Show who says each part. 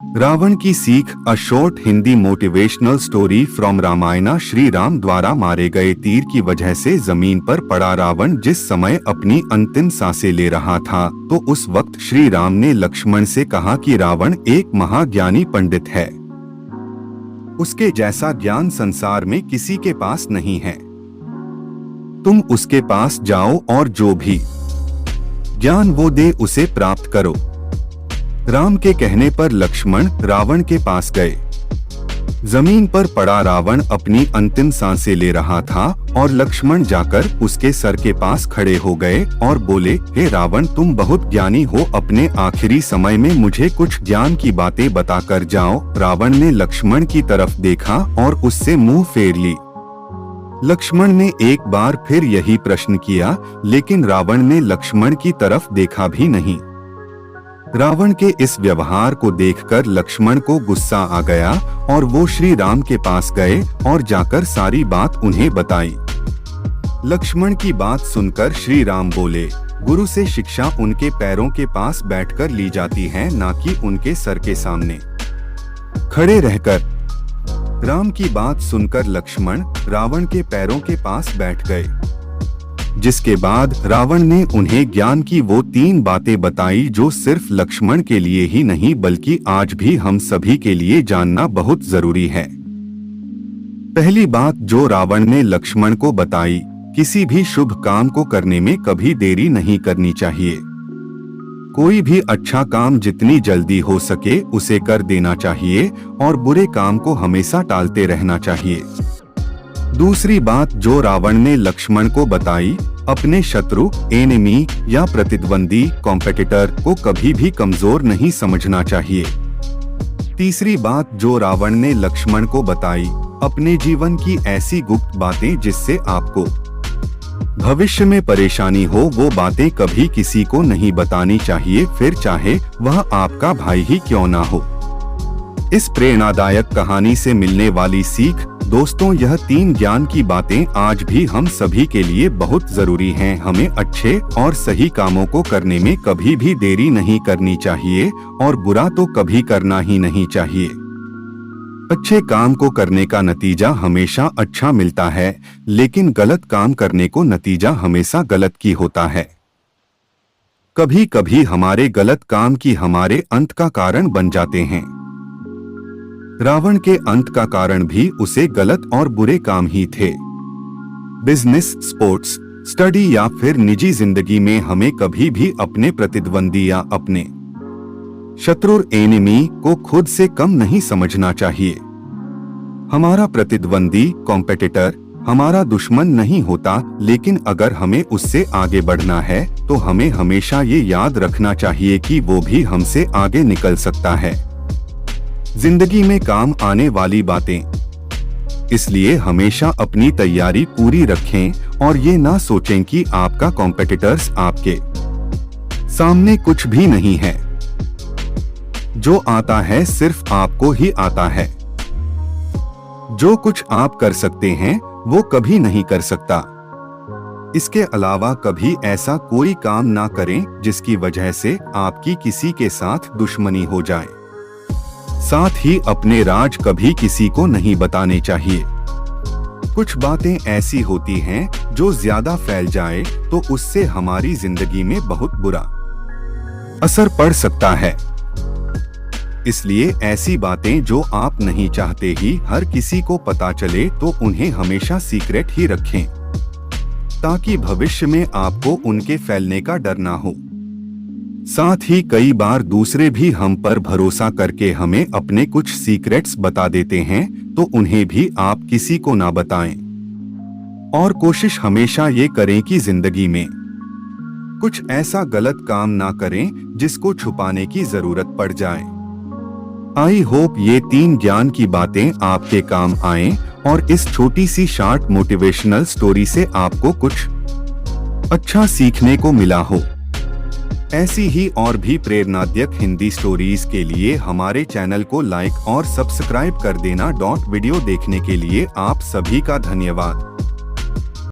Speaker 1: रावण की सीख, a short Hindi motivational story from Ramayana. Shri Ram द्वारा मारे गए तीर की वजह से जमीन पर पड़ा रावण जिस समय अपनी अंतिम सांसें ले रहा था, तो उस वक्त श्री राम ने लक्ष्मण से कहा कि रावण एक महाज्ञानी पंडित है। उसके जैसा ज्ञान संसार में किसी के पास नहीं है। तुम उसके पास जाओ और जो भी ज्ञान वो दे उसे प्राप्त करो। राम के कहने पर लक्ष्मण रावण के पास गए। जमीन पर पड़ा रावण अपनी अंतिम सांसें ले रहा था और लक्ष्मण जाकर उसके सर के पास खड़े हो गए और बोले, हे रावण, तुम बहुत ज्ञानी हो, अपने आखिरी समय में मुझे कुछ ज्ञान की बातें बताकर जाओ। रावण ने लक्ष्मण की तरफ देखा और उससे मुंह फेर ली। लक्ष्मण ने एक बार फिर यही प्रश्न किया, लेकिन रावण ने लक्ष्मण की तरफ देखा भी नहीं। रावण के इस व्यवहार को देखकर लक्ष्मण को गुस्सा आ गया और वो श्री राम के पास गए और जाकर सारी बात उन्हें बताई। लक्ष्मण की बात सुनकर श्री राम बोले, गुरु से शिक्षा उनके पैरों के पास बैठकर ली जाती है, ना कि उनके सर के सामने खड़े रहकर। राम की बात सुनकर लक्ष्मण रावण के पैरों के पास बैठ गए, जिसके बाद रावण ने उन्हें ज्ञान की वो 3 बातें बताई जो सिर्फ लक्ष्मण के लिए ही नहीं बल्कि आज भी हम सभी के लिए जानना बहुत जरूरी है। पहली बात जो रावण ने लक्ष्मण को बताई, किसी भी शुभ काम को करने में कभी देरी नहीं करनी चाहिए। कोई भी अच्छा काम जितनी जल्दी हो सके उसे कर देना चाहिए और बुरे काम को हमेशा टालते रहना चाहिए। दूसरी बात जो रावण ने लक्ष्मण को बताई, अपने शत्रु, एनिमी या प्रतिद्वंदी, कॉम्पिटिटर को कभी भी कमजोर नहीं समझना चाहिए। तीसरी बात जो रावण ने लक्ष्मण को बताई, अपने जीवन की ऐसी गुप्त बातें जिससे आपको भविष्य में परेशानी हो, वो बातें कभी किसी को नहीं बतानी चाहिए, फिर चाहे वह आपका भाई ही क्यों ना हो। इस प्रेरणादायक कहानी से मिलने वाली सीख, दोस्तों, यह 3 ज्ञान की बातें आज भी हम सभी के लिए बहुत जरूरी हैं। हमें अच्छे और सही कामों को करने में कभी भी देरी नहीं करनी चाहिए और बुरा तो कभी करना ही नहीं चाहिए। अच्छे काम को करने का नतीजा हमेशा अच्छा मिलता है, लेकिन गलत काम करने को नतीजा हमेशा गलत की होता है। कभी कभी हमारे गलत काम की हमारे अंत का कारण बन जाते हैं। रावण के अंत का कारण भी उसे गलत और बुरे काम ही थे। बिजनेस, स्पोर्ट्स, स्टडी या फिर निजी जिंदगी में हमें कभी भी अपने प्रतिद्वंदी या अपने शत्रु, एनिमी को खुद से कम नहीं समझना चाहिए। हमारा प्रतिद्वंदी, कॉम्पिटिटर हमारा दुश्मन नहीं होता, लेकिन अगर हमें उससे आगे बढ़ना है तो हमें हमेशा ये याद रखना चाहिए कि वो भी हमसे आगे निकल सकता है। जिंदगी में काम आने वाली बातें, इसलिए हमेशा अपनी तैयारी पूरी रखें और ये ना सोचें कि आपका कॉम्पिटिटर्स आपके सामने कुछ भी नहीं है। जो आता है सिर्फ आपको ही आता है। जो कुछ आप कर सकते हैं वो कभी नहीं कर सकता। इसके अलावा कभी ऐसा कोई काम ना करें जिसकी वजह से आपकी किसी के साथ दुश्मनी हो जाए। साथ ही अपने राज कभी किसी को नहीं बताने चाहिए। कुछ बातें ऐसी होती हैं जो ज्यादा फैल जाए तो उससे हमारी जिंदगी में बहुत बुरा असर पड़ सकता है। इसलिए ऐसी बातें जो आप नहीं चाहते ही हर किसी को पता चले तो उन्हें हमेशा सीक्रेट ही रखें, ताकि भविष्य में आपको उनके फैलने का डर ना हो। साथ ही कई बार दूसरे भी हम पर भरोसा करके हमें अपने कुछ सीक्रेट्स बता देते हैं, तो उन्हें भी आप किसी को ना बताएं। और कोशिश हमेशा ये करें कि जिंदगी में कुछ ऐसा गलत काम ना करें जिसको छुपाने की जरूरत पड़ जाए। आई होप ये 3 ज्ञान की बातें आपके काम आएं और इस छोटी सी शॉर्ट मोटिवेशनल स्टोरी से आपको कुछ अच्छा सीखने को मिला हो। ऐसी ही और भी प्रेरणादायक हिंदी स्टोरीज के लिए हमारे चैनल को लाइक और सब्सक्राइब कर देना। वीडियो देखने के लिए आप सभी का धन्यवाद।